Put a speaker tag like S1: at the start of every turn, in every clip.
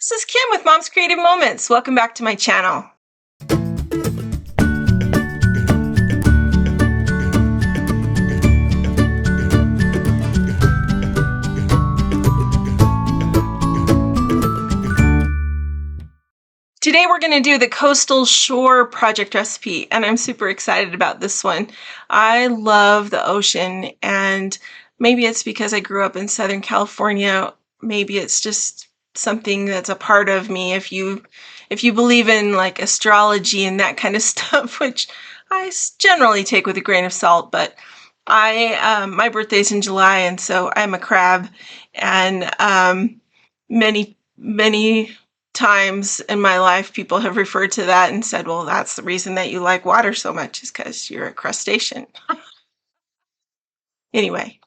S1: This is Kim with Mom's Creative Moments. Welcome back to my channel. Today we're going to do the Coastal Shore project recipe, and I'm super excited about this one. I love the ocean, and maybe it's because I grew up in Southern California. Maybe it's just something that's a part of me. If you believe in like astrology and that kind of stuff, which I generally take with a grain of salt, but my birthday's in July, and so I'm a crab, and many times in my life people have referred to that and said, well, that's the reason that you like water so much, is because you're a crustacean. Anyway,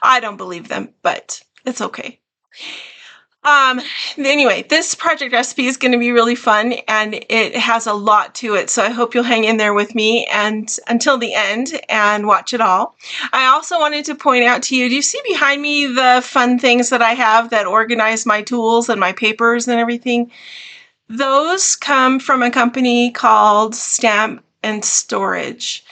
S1: I don't believe them, but it's okay. Anyway, this project recipe is going to be really fun, and it has a lot to it, so I hope you'll hang in there with me and until the end and watch it all. I also wanted to point out to you, do you see behind me the fun things that I have that organize my tools and my papers and everything? Those come from a company called Stamp and Storage.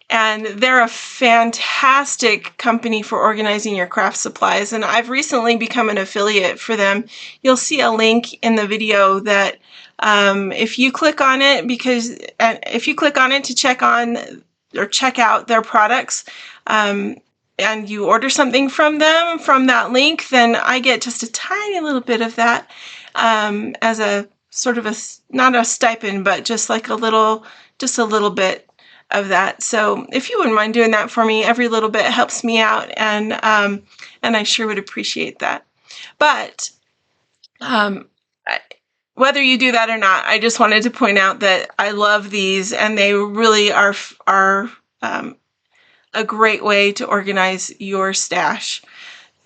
S1: And they're a fantastic company for organizing your craft supplies. And I've recently become an affiliate for them. You'll see a link in the video that if you click on it, to check on or check out their products, and you order something from them from that link, then I get just a tiny little bit of that as a sort of not a stipend, but just like a little bit of that. So if you wouldn't mind doing that for me, every little bit helps me out, and I sure would appreciate that. But whether you do that or not, I just wanted to point out that I love these, and they really are a great way to organize your stash.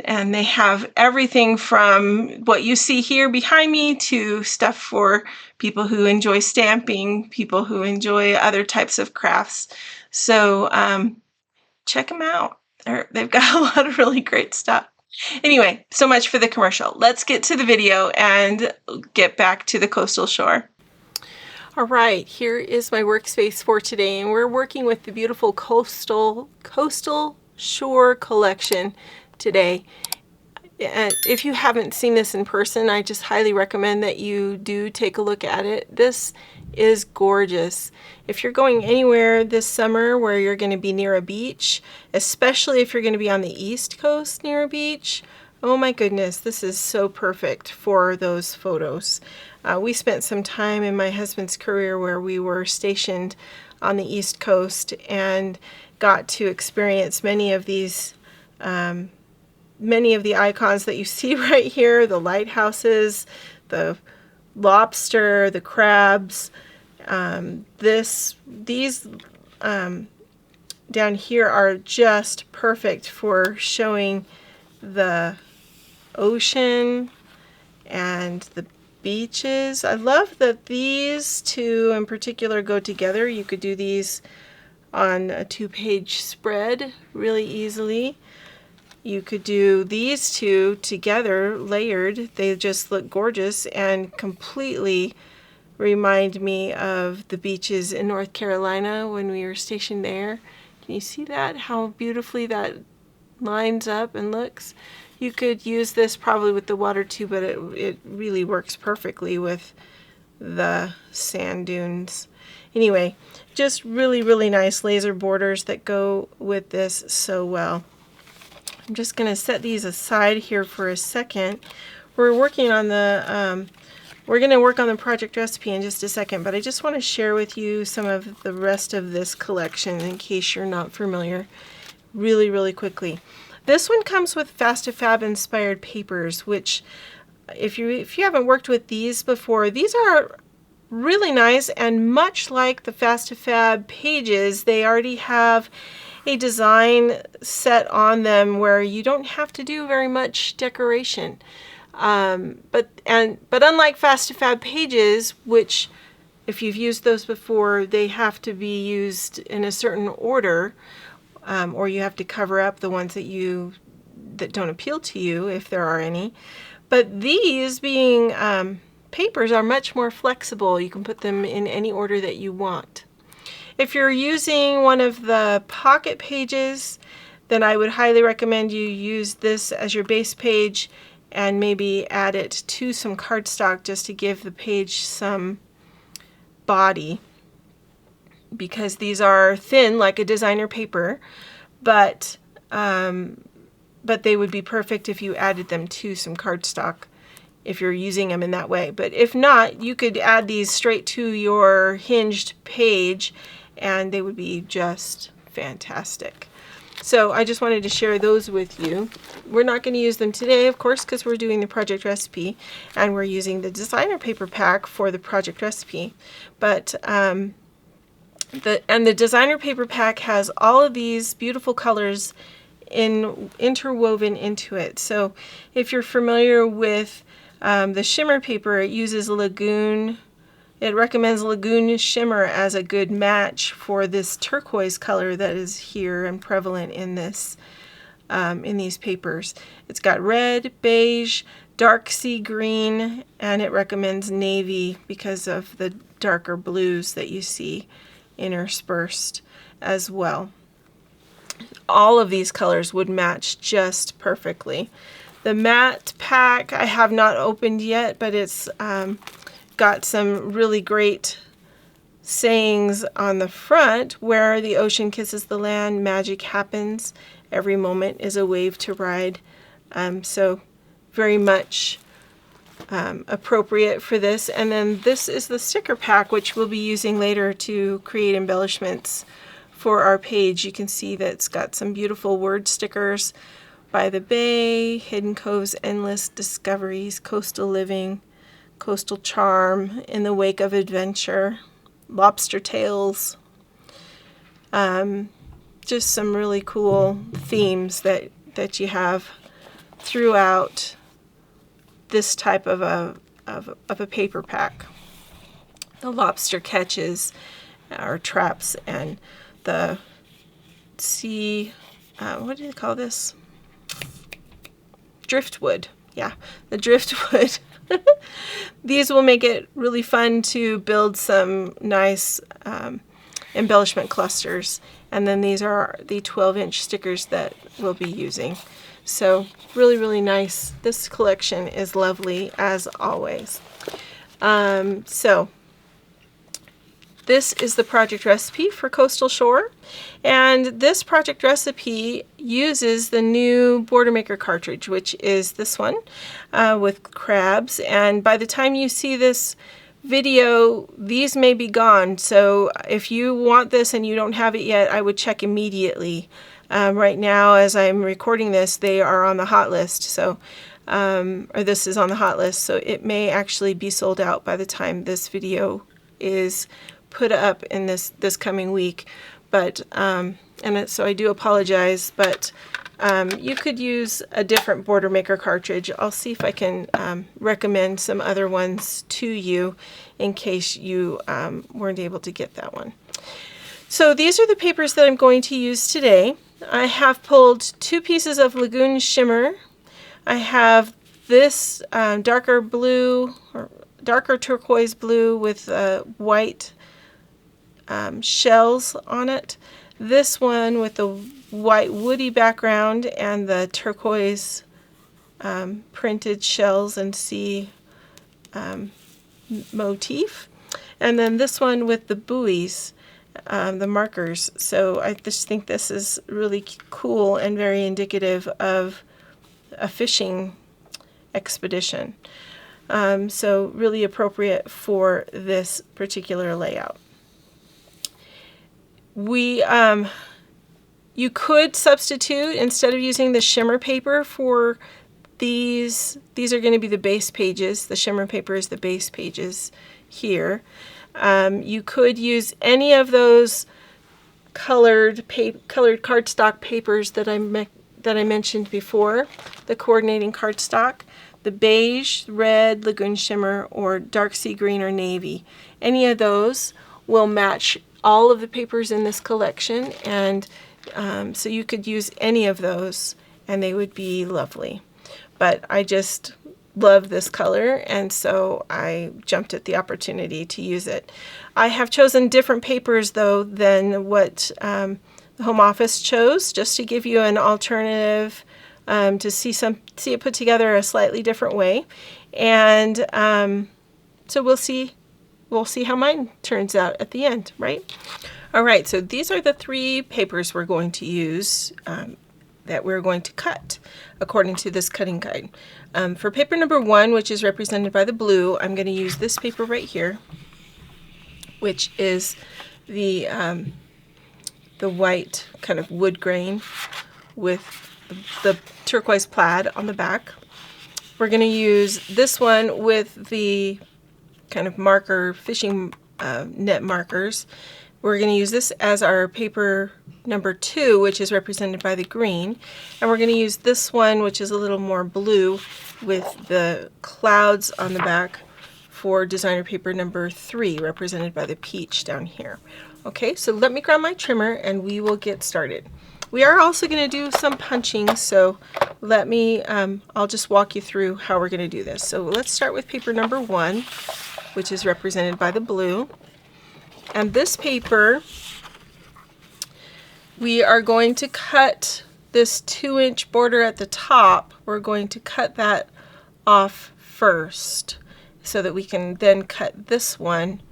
S1: And they have everything from what you see here behind me to stuff for people who enjoy stamping, people who enjoy other types of crafts. So check them out. They've got a lot of really great stuff. Anyway, so much for the commercial. Let's get to the video and get back to the coastal shore. All right, here is my workspace for today, and we're working with the beautiful coastal shore collection today. And if you haven't seen this in person, I just highly recommend that you do take a look at it. This is gorgeous. If you're going anywhere this summer where you're going to be near a beach, especially if you're going to be on the East Coast near a beach, oh my goodness, this is so perfect for those photos. We spent some time in my husband's career where we were stationed on the East Coast and got to experience many of these many of the icons that you see right here, the lighthouses, the lobster, the crabs. These down here are just perfect for showing the ocean and the beaches. I love that these two in particular go together. You could do these on a 2-page spread really easily. You could do these two together, layered. They just look gorgeous and completely remind me of the beaches in North Carolina when we were stationed there. Can you see that? How beautifully that lines up and looks? You could use this probably with the water too, but it really works perfectly with the sand dunes. Anyway, just really, really nice laser borders that go with this so well. I'm just going to set these aside here for a second. We're working on the, we're going to work on the project recipe in just a second, but I just want to share with you some of the rest of this collection in case you're not familiar really, really quickly. This one comes with Fast2Fab inspired papers, which if you haven't worked with these before, these are really nice, and much like the Fast2Fab pages, they already have a design set on them where you don't have to do very much decoration. But unlike Fast2Fab pages, which if you've used those before, they have to be used in a certain order, or you have to cover up the ones that you that don't appeal to you, if there are any. But these being papers are much more flexible. You can put them in any order that you want. If you're using one of the pocket pages, then I would highly recommend you use this as your base page and maybe add it to some cardstock just to give the page some body, because these are thin like a designer paper, but they would be perfect if you added them to some cardstock if you're using them in that way. But if not, you could add these straight to your hinged page and they would be just fantastic. So I just wanted to share those with you. We're not going to use them today, of course, because we're doing the project recipe and we're using the designer paper pack for the project recipe. But the designer paper pack has all of these beautiful colors interwoven into it. So if you're familiar with the shimmer paper, it uses Lagoon. It recommends Lagoon Shimmer as a good match for this turquoise color that is here and prevalent in this in these papers. It's got red, beige, dark sea green, and it recommends navy because of the darker blues that you see interspersed as well. All of these colors would match just perfectly. The matte pack I have not opened yet, but it's got some really great sayings on the front. Where the ocean kisses the land, magic happens. Every moment is a wave to ride. So very much appropriate for this. And then this is the sticker pack, which we'll be using later to create embellishments for our page. You can see that it's got some beautiful word stickers: by the bay, hidden coves, endless discoveries, coastal living, coastal charm, in the wake of adventure, lobster tails. Just some really cool themes that you have throughout this type of a paper pack. The lobster catches or traps, and the sea, what do you call this? Driftwood. Yeah, the driftwood. These will make it really fun to build some nice embellishment clusters. And then these are the 12-inch stickers that we'll be using. So really, really nice. This collection is lovely as always. So this is the project recipe for Coastal Shore, and this project recipe uses the new Border Maker cartridge, which is this one with crabs. And by the time you see this video, these may be gone. So if you want this and you don't have it yet, I would check immediately. Right now, as I'm recording this, they are on the hot list. So, or this is on the hot list, so it may actually be sold out by the time this video is put up in this coming week. But so I do apologize, but you could use a different Border Maker cartridge. I'll see if I can recommend some other ones to you in case you weren't able to get that one. So these are the papers that I'm going to use today. I have pulled 2 pieces of Lagoon Shimmer. I have this darker blue, or darker turquoise blue with white shells on it. This one with the white woody background and the turquoise printed shells and sea motif. And then this one with the buoys, the markers. So I just think this is really cool and very indicative of a fishing expedition. So really appropriate for this particular layout. You could substitute, instead of using the shimmer paper for these are going to be the base pages. The shimmer paper is the base pages here. You could use any of those colored cardstock papers that I mentioned before, the coordinating cardstock, the beige, red, Lagoon Shimmer, or dark sea green or navy. Any of those will match all of the papers in this collection, and so you could use any of those and they would be lovely. But I just love this color, and so I jumped at the opportunity to use it. I have chosen different papers though than what the home office chose, just to give you an alternative, to see it put together a slightly different way. And so we'll see how mine turns out at the end, right? All right, so these are the 3 papers we're going to use, that we're going to cut according to this cutting guide. For paper number 1, which is represented by the blue, I'm going to use this paper right here, which is the white kind of wood grain with the turquoise plaid on the back. We're going to use this one with the kind of marker, fishing net markers. We're going to use this as our paper number 2, which is represented by the green. And we're going to use this one, which is a little more blue, with the clouds on the back, for designer paper number 3, represented by the peach down here. Okay, so let me grab my trimmer and we will get started. We are also going to do some punching, so let me, I'll just walk you through how we're going to do this. So let's start with paper number 1, which is represented by the blue. And this paper, we are going to cut this 2-inch border at the top. We're going to cut that off first so that we can then cut this one.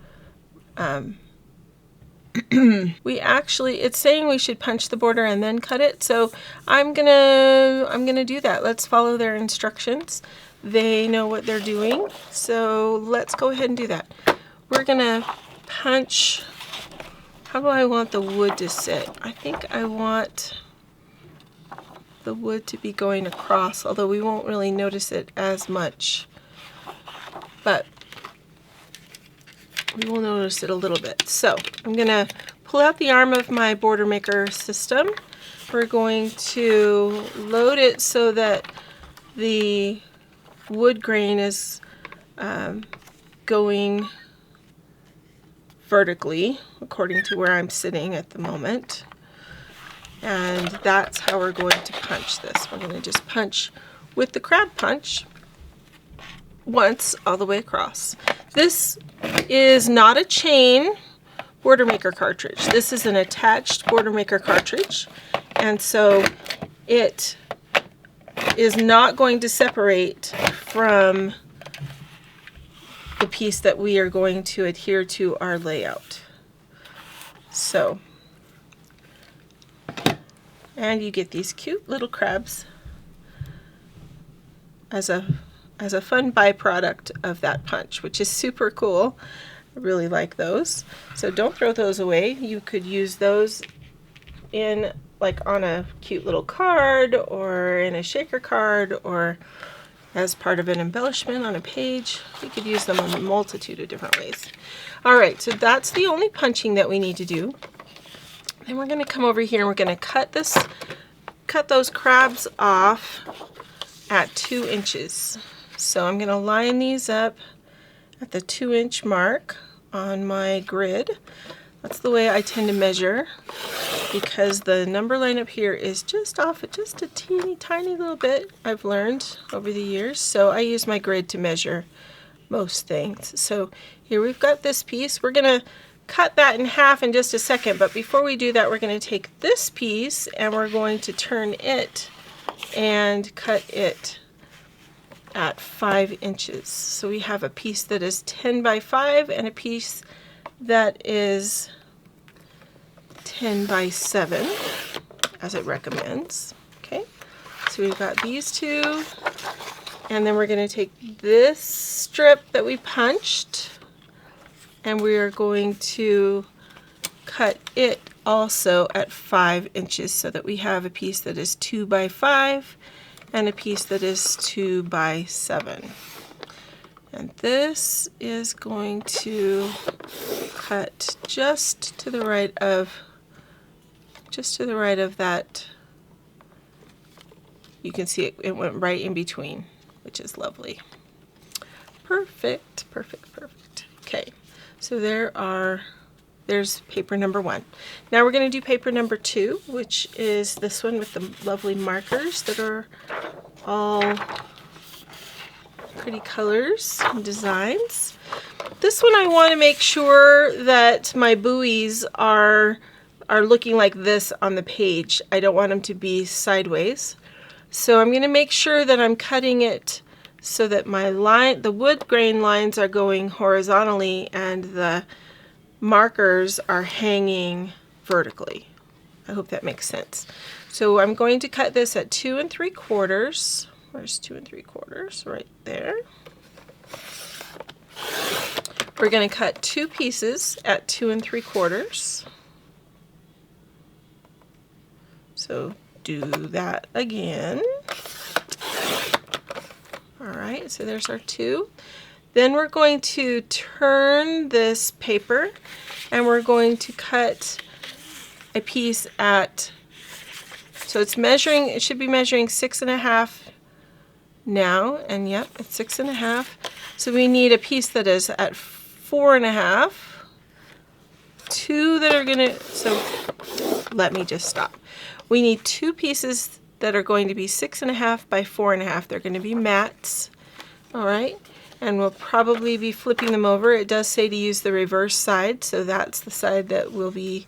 S1: It's saying we should punch the border and then cut it, so I'm gonna do that. Let's follow their instructions. They know what they're doing, so let's go ahead and do that. We're gonna punch. How do I want the wood to sit? I think I want the wood to be going across, although we won't really notice it as much, but we will notice it a little bit. So I'm gonna pull out the arm of my border maker system. We're going to load it so that the wood grain is going vertically according to where I'm sitting at the moment, and that's how we're going to punch this. We're going to just punch with the crab punch once all the way across. This is not a chain border maker cartridge. This is an attached border maker cartridge, and so it is not going to separate from the piece that we are going to adhere to our layout. So, and you get these cute little crabs as a fun byproduct of that punch, which is super cool. I really like those. So don't throw those away. You could use those in, like, on a cute little card, or in a shaker card, or as part of an embellishment on a page. You could use them in a multitude of different ways. All right, so that's the only punching that we need to do. Then we're going to come over here and we're going to cut those crabs off at 2 inches. So I'm going to line these up at the 2-inch mark on my grid. That's the way I tend to measure, because the number line up here is just off just a teeny tiny little bit, I've learned over the years. So I use my grid to measure most things. So here we've got this piece. We're going to cut that in half in just a second, but before we do that, we're going to take this piece and we're going to turn it and cut it at 5 inches. So we have a piece that is 10 by 5 and a piece that is 10 by 7, as it recommends. Okay, so we've got these two, and then we're going to take this strip that we punched and we are going to cut it also at 5 inches, so that we have a piece that is 2 by 5 and a piece that is 2 by 7. And this is going to cut just to the right of that. You can see it went right in between, which is lovely. Perfect, perfect, perfect. Okay, so there are there's paper number 1. Now we're going to do paper number 2, which is this one with the lovely markers that are all pretty colors and designs. This one I want to make sure that my buoys are looking like this on the page. I don't want them to be sideways. So I'm going to make sure that I'm cutting it so that the wood grain lines are going horizontally and the markers are hanging vertically. I hope that makes sense. So I'm going to cut this at 2 3/4. Where's 2 3/4? Right there. We're going to cut 2 pieces at 2 3/4. So do that again. Alright, so there's our 2. Then we're going to turn this paper and we're going to cut a piece at, so it should be measuring 6.5 now, and yep, it's 6.5. So we need a piece that is at 4.5. 2 that are gonna, so let me just stop. We need 2 pieces that are going to be 6.5 by 4.5. They're going to be mats. Alright, and we'll probably be flipping them over. It does say to use the reverse side, so that's the side that we'll be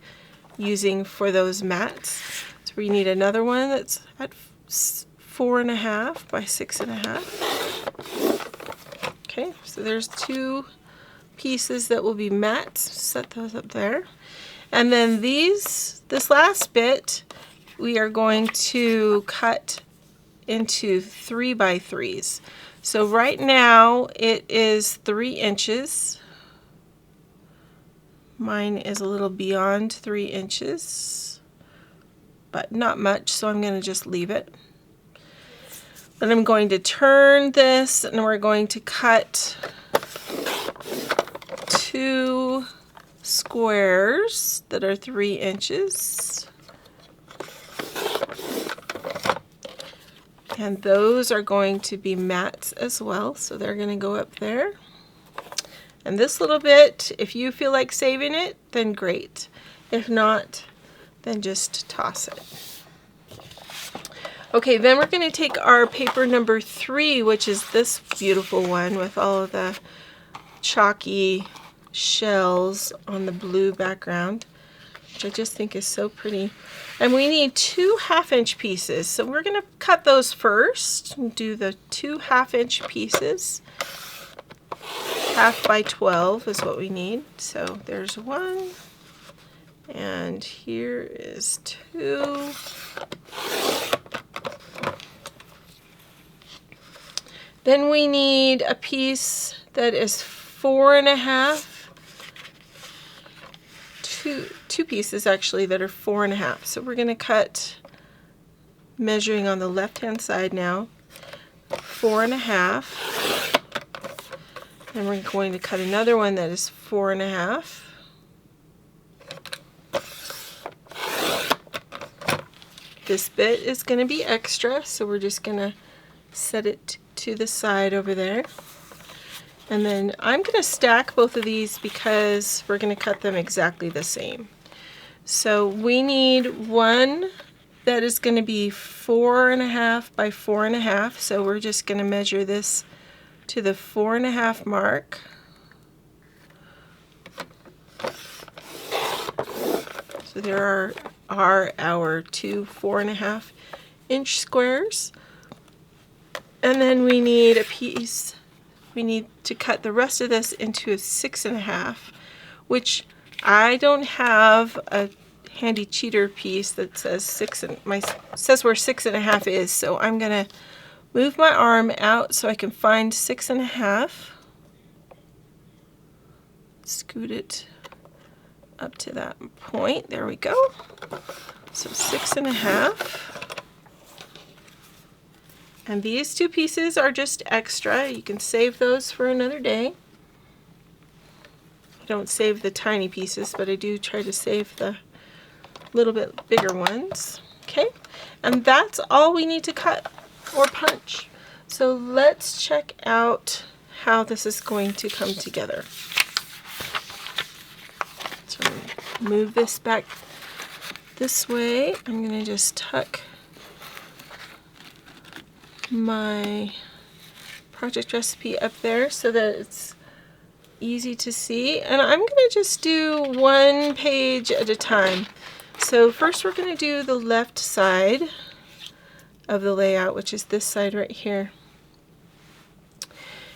S1: using for those mats. So we need another one that's at 4.5 by 6.5. Okay, so there's 2 pieces that will be mats. Set those up there. And then this last bit, we are going to cut into 3 by 3s. So right now it is 3 inches. Mine is a little beyond 3 inches, but not much, so I'm going to just leave it. Then I'm going to turn this and we're going to cut 2 squares that are 3 inches. And those are going to be mats as well, so they're going to go up there. And this little bit, if you feel like saving it, then great. If not, then just toss it. Okay, then we're going to take our paper number 3, which is this beautiful one with all of the chalky shells on the blue background, which I just think is so pretty. And we need 2 1/2-inch pieces. So we're going to cut those first and do the 2 1/2-inch pieces. 1/2 by 12 is what we need. So there's 1, and here is 2. Then we need a piece that is 4.5. 2 pieces actually that are 4.5. So we're going to cut, measuring on the left hand side now, 4.5. And we're going to cut another one that is 4.5. This bit is going to be extra, so we're just going to set it to the side over there. And then I'm going to stack both of these because we're going to cut them exactly the same. So we need one that is going to be 4.5 by 4.5. So we're just going to measure this to the 4.5 mark. So there are our 2 4.5-inch squares. And then we need a piece. We need to cut the rest of this into a 6.5, which I don't have a handy cheater piece that says says where 6.5 is. So I'm gonna move my arm out so I can find 6.5. Scoot it up to that point. There we go. So 6.5. And these 2 pieces are just extra. You can save those for another day. I don't save the tiny pieces, but I do try to save the little bit bigger ones. Okay, and that's all we need to cut or punch. So let's check out how this is going to come together. So move this back this way. I'm going to just tuck my project recipe up there so that it's easy to see. And I'm going to just do one page at a time. So first we're going to do the left side of the layout, which is this side right here.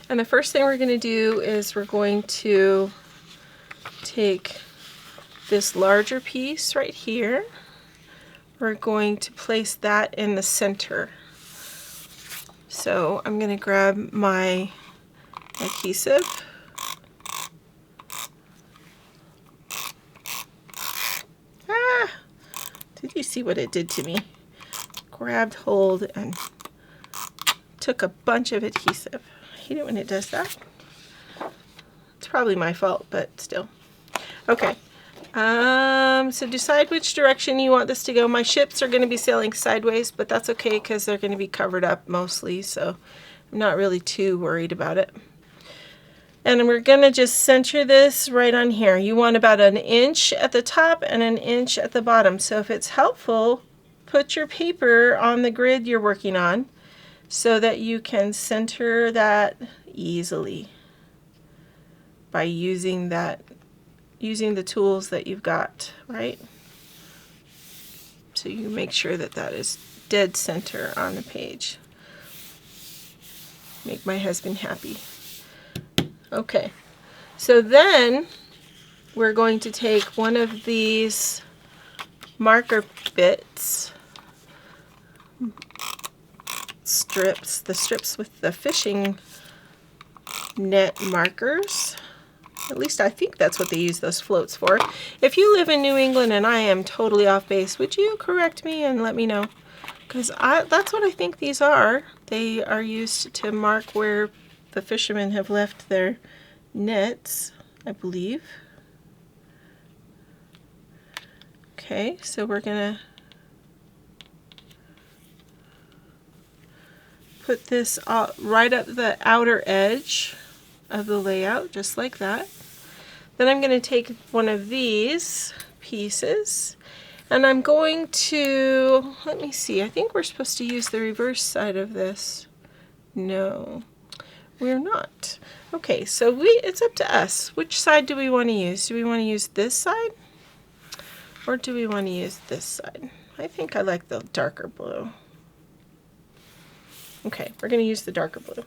S1: And the first thing we're going to do is we're going to take this larger piece right here. We're going to place that in the center. So I'm going to grab my adhesive. Ah! Did you see what it did to me? Grabbed hold and took a bunch of adhesive. I hate it when it does that. It's probably my fault, but still. Okay. So decide which direction you want this to go. My ships are going to be sailing sideways, but that's okay because they're going to be covered up mostly, so I'm not really too worried about it. And we're going to just center this right on here. You want about 1 inch at the top and 1 inch at the bottom. So if it's helpful, put your paper on the grid you're working on so that you can center that easily by using the tools that you've got, right? So you make sure that that is dead center on the page. Make my husband happy. Okay, so then we're going to take one of these marker bits, strips, the strips with the fishing net markers. At least I think that's what they use those floats for. If you live in New England and I am totally off base, would you correct me and let me know? Because that's what I think these are. They are used to mark where the fishermen have left their nets, I believe. Okay, so we're going to put this right up the outer edge of the layout, just like that. Then I'm going to take one of these pieces and I'm going to, let me see, I think we're supposed to use the reverse side of this. No, we're not. Okay, so it's up to us. Which side do we want to use? Do we want to use this side or do we want to use this side? I think I like the darker blue. Okay, we're going to use the darker blue.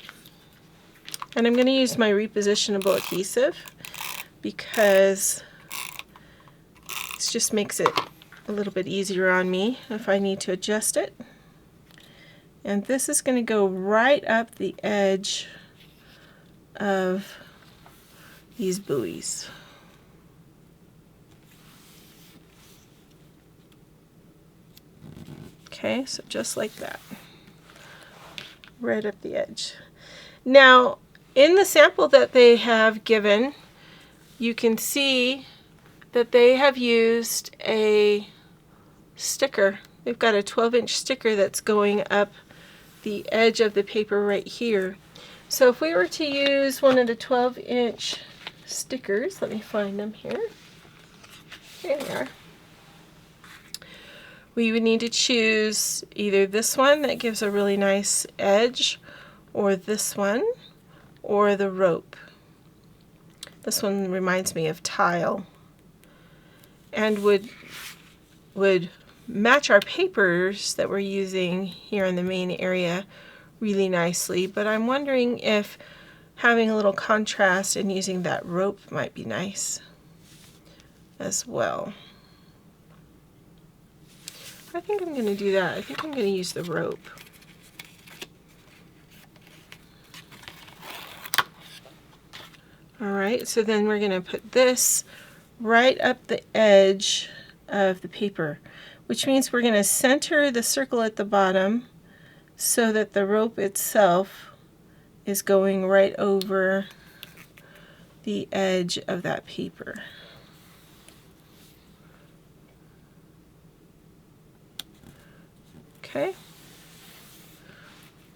S1: And I'm going to use my repositionable adhesive because it just makes it a little bit easier on me if I need to adjust it. And this is going to go right up the edge of these buoys. Okay, so just like that. Right up the edge. Now, in the sample that they have given, you can see that they have used a sticker. They've got a 12-inch sticker that's going up the edge of the paper right here. So if we were to use one of the 12-inch stickers, let me find them here. There they are. We would need to choose either this one that gives a really nice edge, or this one, or the rope. This one reminds me of tile and would match our papers that we're using here in the main area really nicely, but I'm wondering if having a little contrast and using that rope might be nice as well. I think I'm going to do that. I think I'm going to use the rope. Alright, so then we're going to put this right up the edge of the paper, which means we're going to center the circle at the bottom so that the rope itself is going right over the edge of that paper. Okay,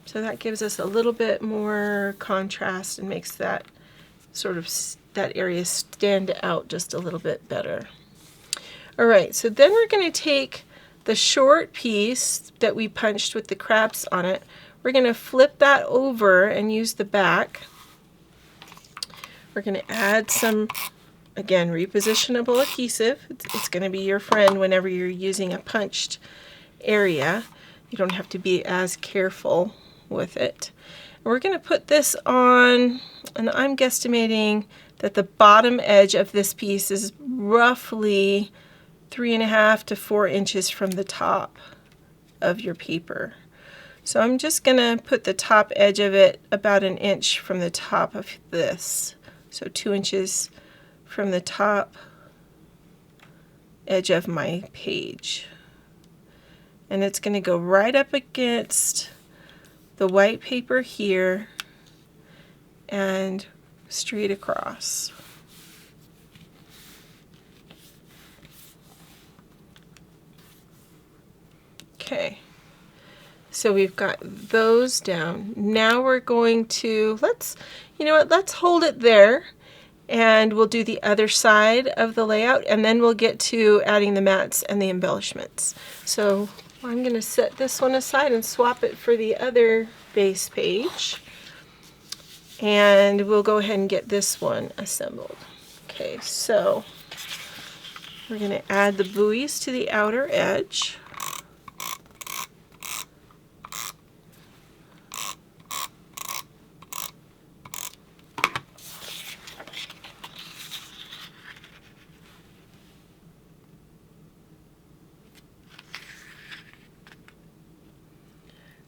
S1: so that gives us a little bit more contrast and makes that sort of that area stand out just a little bit better. Alright, so then we're going to take the short piece that we punched with the crabs on it. We're going to flip that over and use the back. We're going to add some, again, repositionable adhesive. It's going to be your friend whenever you're using a punched area. You don't have to be as careful with it. And we're going to put this on, and I'm guesstimating that the bottom edge of this piece is roughly 3.5 to 4 inches from the top of your paper. So I'm just going to put the top edge of it about 1 inch from the top of this. So 2 inches from the top edge of my page. And it's going to go right up against the white paper here and straight across. Okay, so we've got those down. Now we're going to, you know what, let's hold it there and we'll do the other side of the layout and then we'll get to adding the mats and the embellishments. So I'm going to set this one aside and swap it for the other base page. And we'll go ahead and get this one assembled. Okay, so we're going to add the buoys to the outer edge.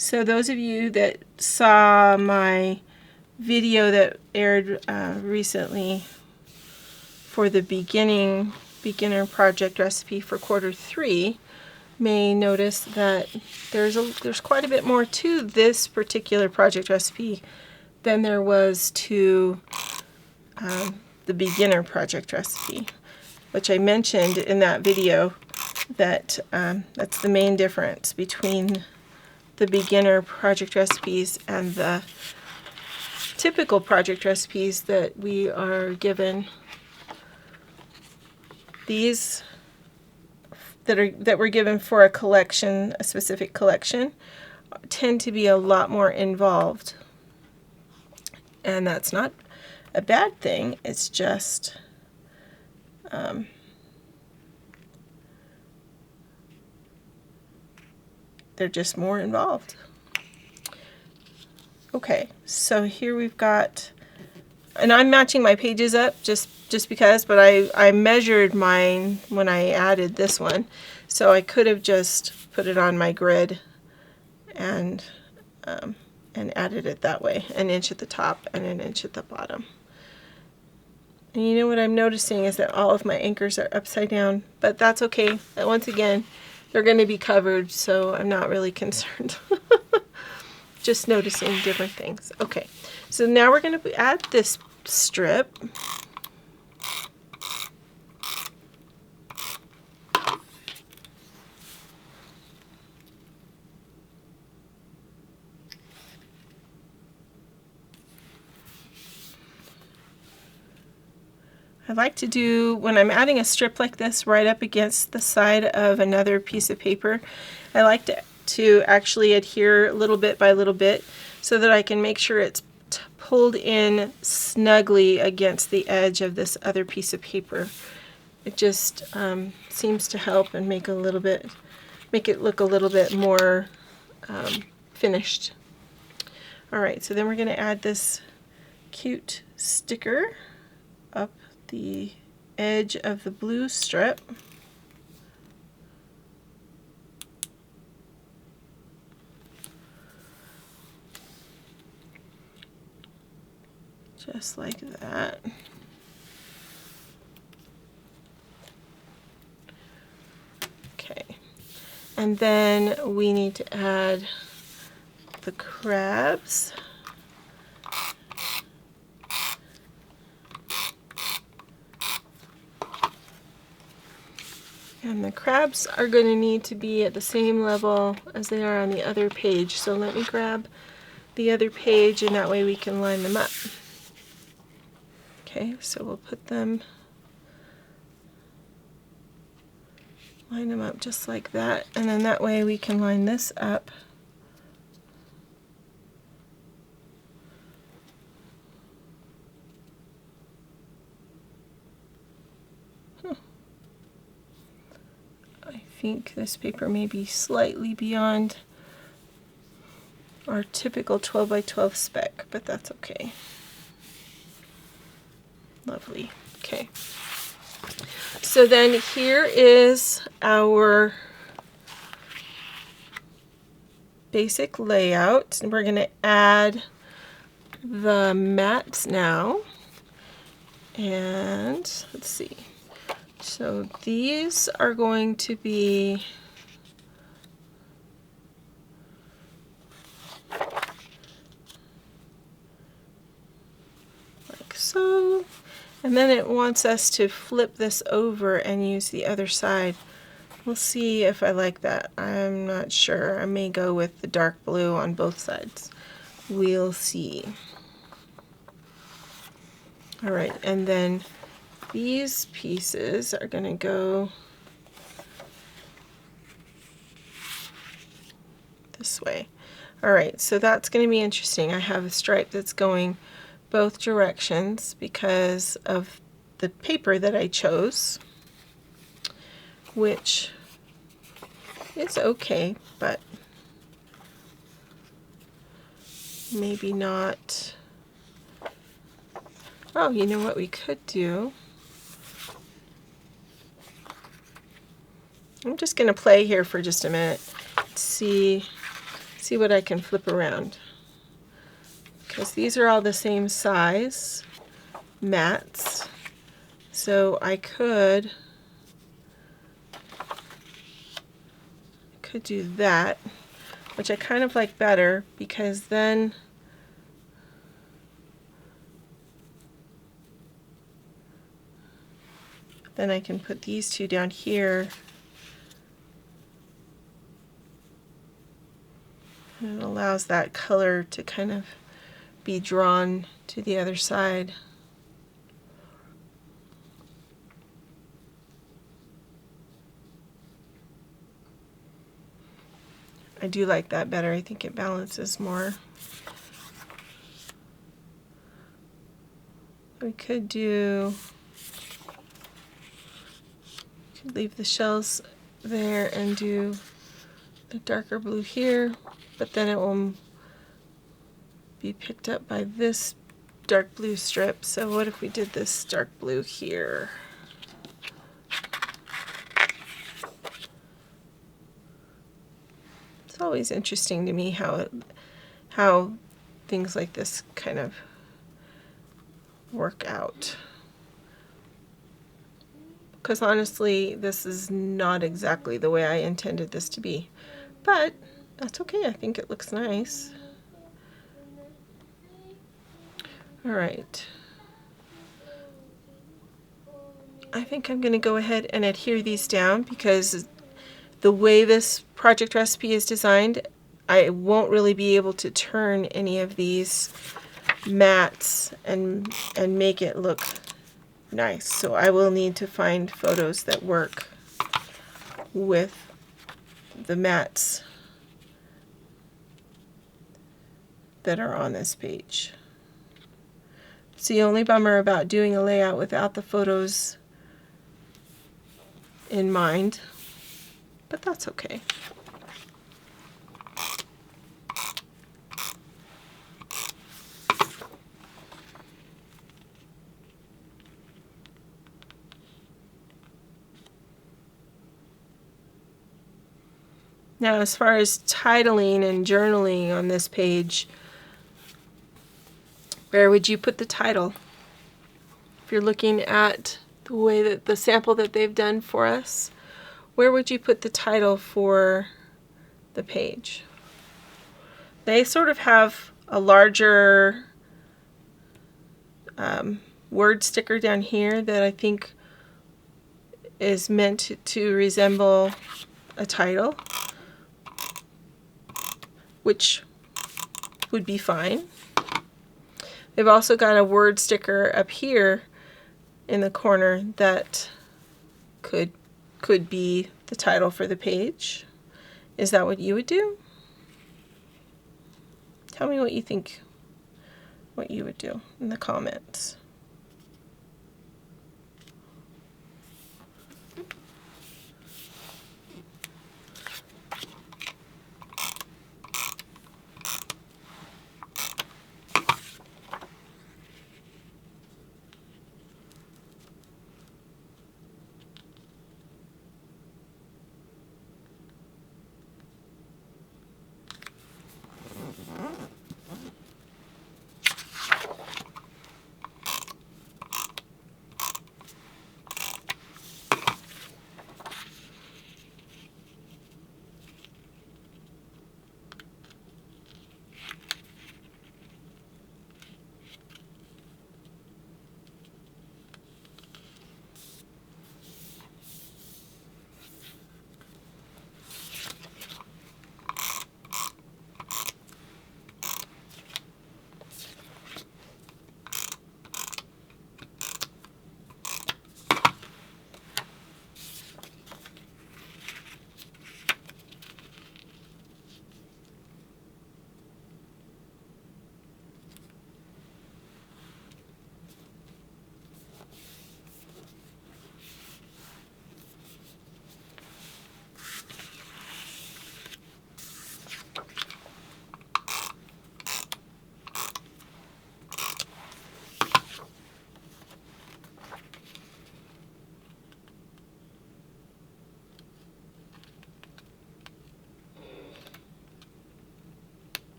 S1: So those of you that saw my video that aired recently for the beginner project recipe for quarter 3 may notice that there's quite a bit more to this particular project recipe than there was to the beginner project recipe, which I mentioned in that video that that's the main difference between the beginner project recipes and the typical project recipes that we are given. These that we're given for a collection, a specific collection, tend to be a lot more involved. And that's not a bad thing, it's just they're just more involved. Okay, so here we've got, and I'm matching my pages up just because, but I measured mine when I added this one, so I could have just put it on my grid and added it that way, 1 inch at the top and 1 inch at the bottom. And you know what I'm noticing is that all of my anchors are upside down, but that's okay. Once again, they're going to be covered, so I'm not really concerned. Just noticing different things. Okay, so now we're going to add this strip. I like to do, when I'm adding a strip like this right up against the side of another piece of paper, I like to actually adhere little bit by little bit so that I can make sure it's pulled in snugly against the edge of this other piece of paper. It just seems to help and make it look a little bit more finished. Alright, so then we're going to add this cute sticker up the edge of the blue strip. Just like that. Okay, and then we need to add the crabs. And the crabs are going to need to be at the same level as they are on the other page. So let me grab the other page and that way we can line them up. Okay, so we'll put them line them up just like that, and then that way we can line this up. I think this paper may be slightly beyond our typical 12 by 12 spec, but that's okay. Lovely. Okay. So then here is our basic layout, and we're going to add the mats now. And let's see. So these are going to be like so. And then it wants us to flip this over and use the other side. We'll see if I like that. I'm not sure. I may go with the dark blue on both sides. We'll see. All right, and then these pieces are going to go this way. All right, so that's going to be interesting. I have a stripe that's going both directions because of the paper that I chose, which is okay, but maybe not. Oh, you know what we could do? I'm just going to play here for just a minute, see what I can flip around. Because these are all the same size mats, so I could do that, which I kind of like better, because then I can put these two down here, and it allows that color to kind of be drawn to the other side. I do like that better. I think it balances more. We could leave the shells there and do the darker blue here, but then it will be picked up by this dark blue strip. So what if we did this dark blue here? It's always interesting to me how things like this kind of work out. Because honestly, this is not exactly the way I intended this to be. But that's okay, I think it looks nice. All right. I think I'm going to go ahead and adhere these down, because the way this project recipe is designed, I won't really be able to turn any of these mats and make it look nice. So I will need to find photos that work with the mats that are on this page. It's the only bummer about doing a layout without the photos in mind, but that's okay. Now, as far as titling and journaling on this page, where would you put the title? If you're looking at the way that the sample that they've done for us, where would you put the title for the page? They sort of have a larger word sticker down here that I think is meant to resemble a title, which would be fine. They've also got a word sticker up here in the corner that could be the title for the page. Is that what you would do? Tell me what you think, what you would do in the comments.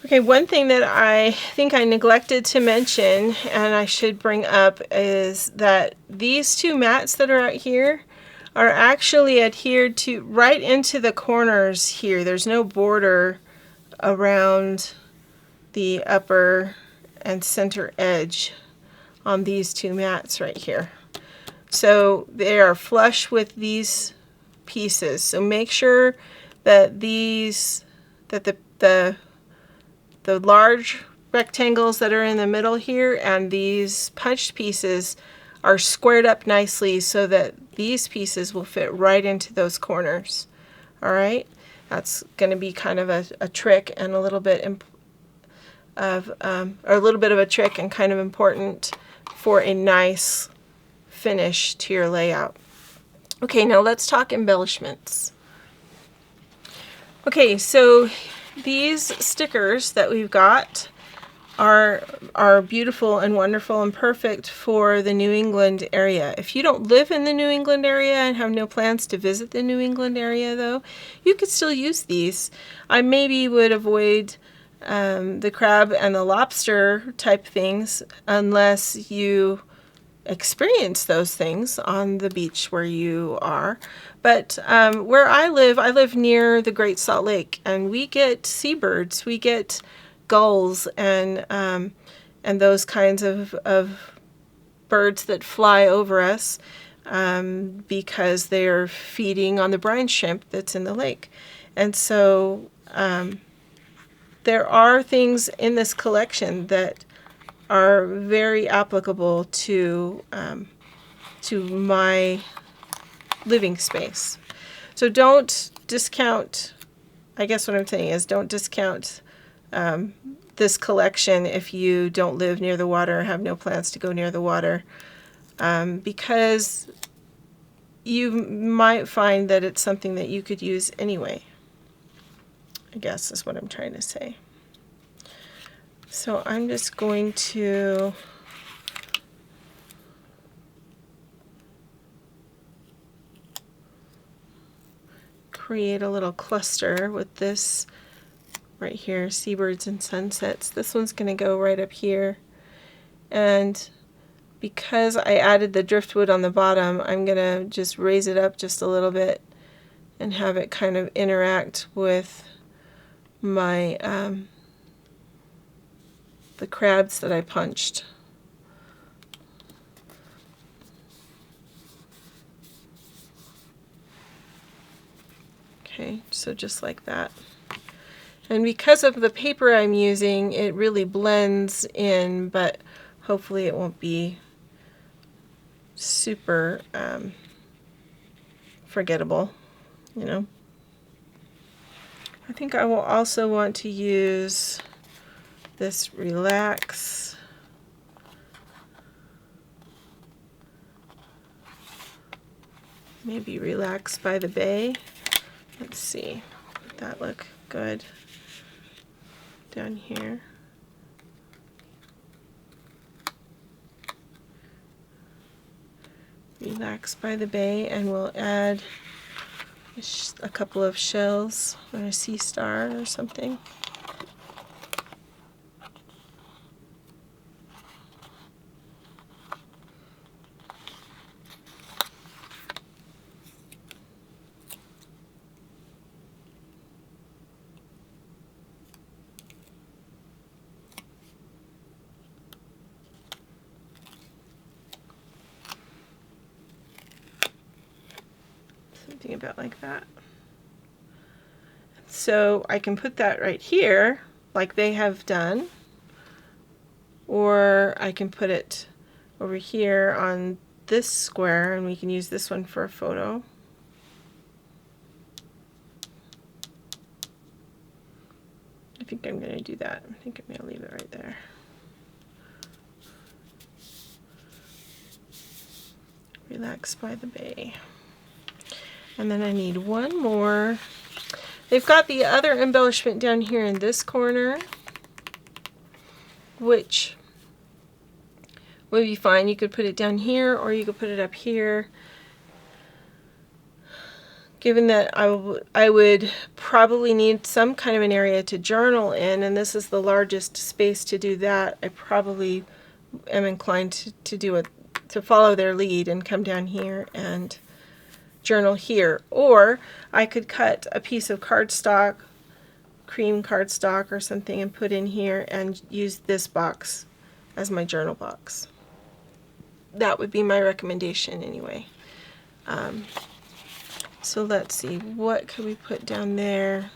S1: Okay, one thing that I think I neglected to mention and I should bring up is that these two mats that are out here are actually adhered to right into the corners here. There's no border around the upper and center edge on these two mats right here. So they are flush with these pieces. So make sure that the large rectangles that are in the middle here and these punched pieces are squared up nicely so that these pieces will fit right into those corners. All right, that's going to be kind of a trick and a little bit of a trick and kind of important for a nice finish to your layout. Okay, now let's talk embellishments. Okay, so these stickers that we've got are beautiful and wonderful and perfect for the New England area. If you don't live in the New England area and have no plans to visit the New England area though, you could still use these. I maybe would avoid the crab and the lobster type things unless you experience those things on the beach where you are. But where I live near the Great Salt Lake, and we get seabirds, we get gulls, and those kinds of birds that fly over us because they're feeding on the brine shrimp that's in the lake. And so there are things in this collection that are very applicable to my living space. So don't discount, I guess what I'm saying is don't discount this collection if you don't live near the water or have no plans to go near the water, because you might find that it's something that you could use anyway, I guess is what I'm trying to say. So I'm just going to create a little cluster with this right here, seabirds and sunsets. This one's going to go right up here, and because I added the driftwood on the bottom, I'm going to just raise it up just a little bit and have it kind of interact with my the crabs that I punched. Okay, so just like that. And because of the paper I'm using, it really blends in, but hopefully it won't be super forgettable, you know. I think I will also want to use this Relax. Maybe Relax by the Bay. Let's see. Would that look good down here? Relax by the Bay, and we'll add a couple of shells or a sea star or something. Something about like that. So I can put that right here like they have done, or I can put it over here on this square and we can use this one for a photo. I think I'm going to do that. I think I'm going to leave it right there. Relax by the Bay. And then I need one more. They've got the other embellishment down here in this corner, which would be fine. You could put it down here or you could put it up here. Given that I would probably need some kind of an area to journal in, and this is the largest space to do that, I probably am inclined to do it, to follow their lead and come down here and journal here. Or I could cut a piece of cardstock, cream cardstock or something, and put in here and use this box as my journal box. That would be my recommendation anyway. So let's see, what could we put down there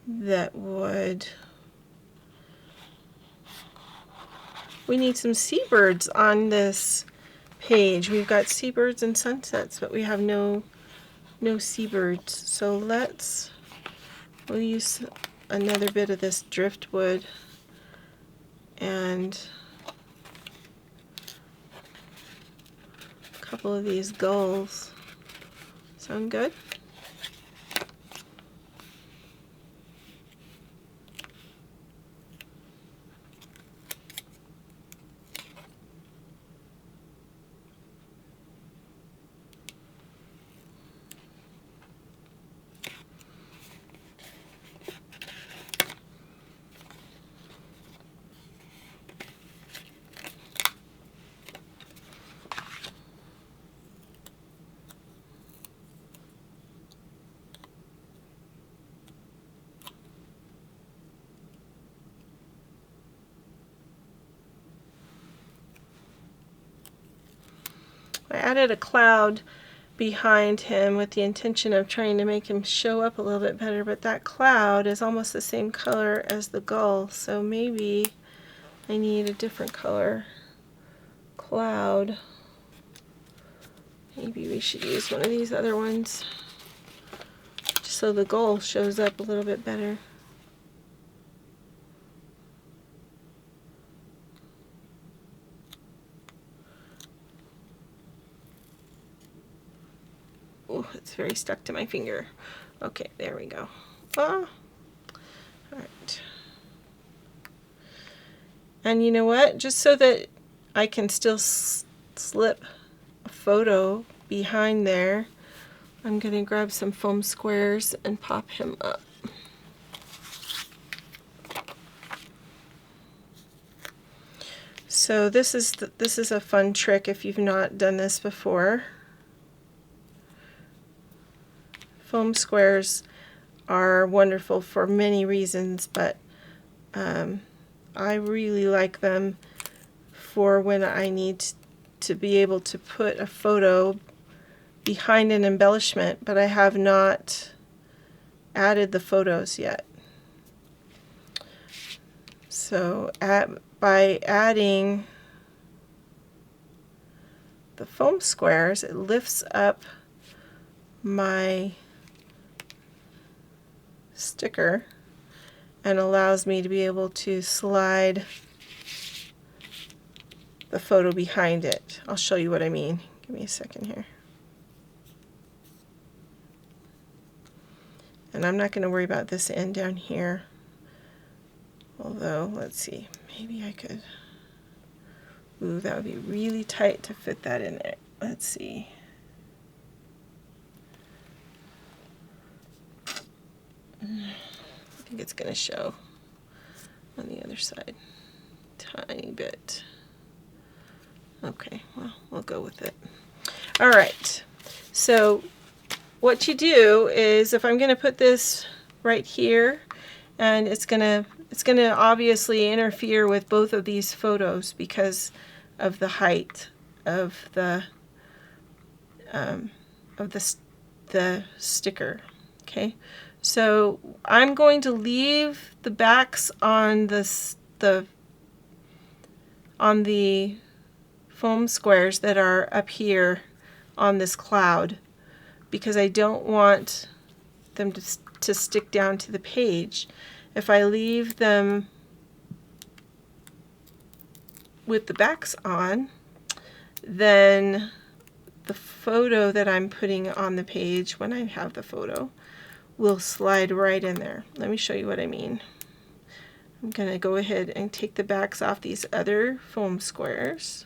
S1: that would... We need some seabirds on this page. We've got seabirds and sunsets, but we have no seabirds. So we'll use another bit of this driftwood and a couple of these gulls. Sound good? I added a cloud behind him with the intention of trying to make him show up a little bit better, but that cloud is almost the same color as the gull, so maybe I need a different color cloud. Maybe we should use one of these other ones just so the gull shows up a little bit better. Oh, it's very stuck to my finger. Okay, there we go. All right. And you know what? Just so that I can still slip a photo behind there, I'm going to grab some foam squares and pop him up. So this is a fun trick if you've not done this before. Foam squares are wonderful for many reasons, but I really like them for when I need to be able to put a photo behind an embellishment, but I have not added the photos yet. So by adding the foam squares, it lifts up my sticker and allows me to be able to slide the photo behind it. I'll show you what I mean. Give me a second here. And I'm not going to worry about this end down here. Although, let's see, maybe I could, ooh, that would be really tight to fit that in there. Let's see. I think it's going to show on the other side. Tiny bit. Okay, well, we'll go with it. All right, so what you do is, if I'm going to put this right here, and it's going to obviously interfere with both of these photos because of the height of the sticker. Okay, so I'm going to leave the backs on the foam squares that are up here on this cloud, because I don't want them to stick down to the page. If I leave them with the backs on, then the photo that I'm putting on the page, when I have the photo, will slide right in there. Let me show you what I mean. I'm going to go ahead and take the backs off these other foam squares.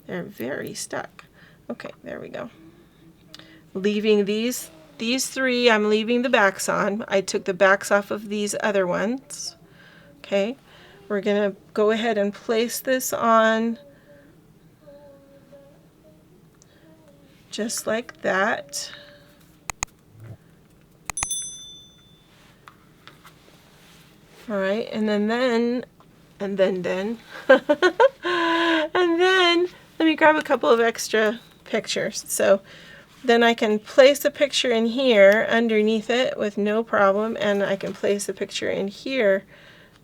S1: They're very stuck. Okay, there we go. Leaving these three, I'm leaving the backs on. I took the backs off of these other ones. Okay, we're going to go ahead and place this on just like that. All right, and then and then let me grab a couple of extra pictures. So then I can place a picture in here underneath it with no problem, and I can place a picture in here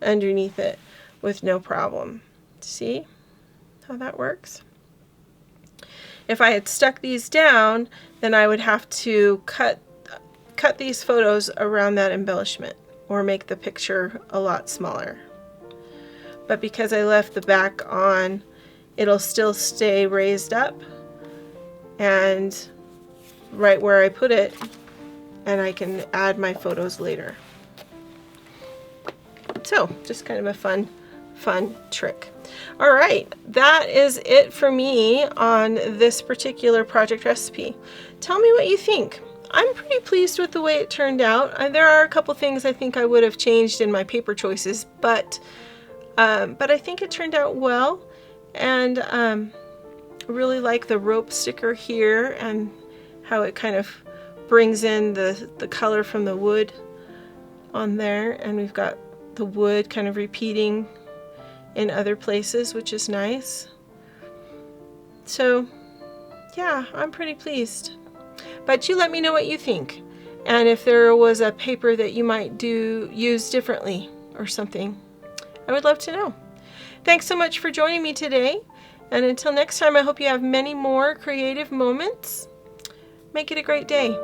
S1: underneath it with no problem. See how that works? If I had stuck these down, then I would have to cut these photos around that embellishment or make the picture a lot smaller. But because I left the back on, it'll still stay raised up and right where I put it, and I can add my photos later. So just kind of a fun trick. All right, that is it for me on this particular project recipe. Tell me what you think. I'm pretty pleased with the way it turned out. There are a couple things I think I would have changed in my paper choices, but I think it turned out well, and I really like the rope sticker here and how it kind of brings in the color from the wood on there, and we've got the wood kind of repeating in other places, which is nice. So yeah, I'm pretty pleased. But you let me know what you think, and if there was a paper that you might use differently or something, I would love to know. Thanks so much for joining me today, and until next time, I hope you have many more creative moments. Make it a great day.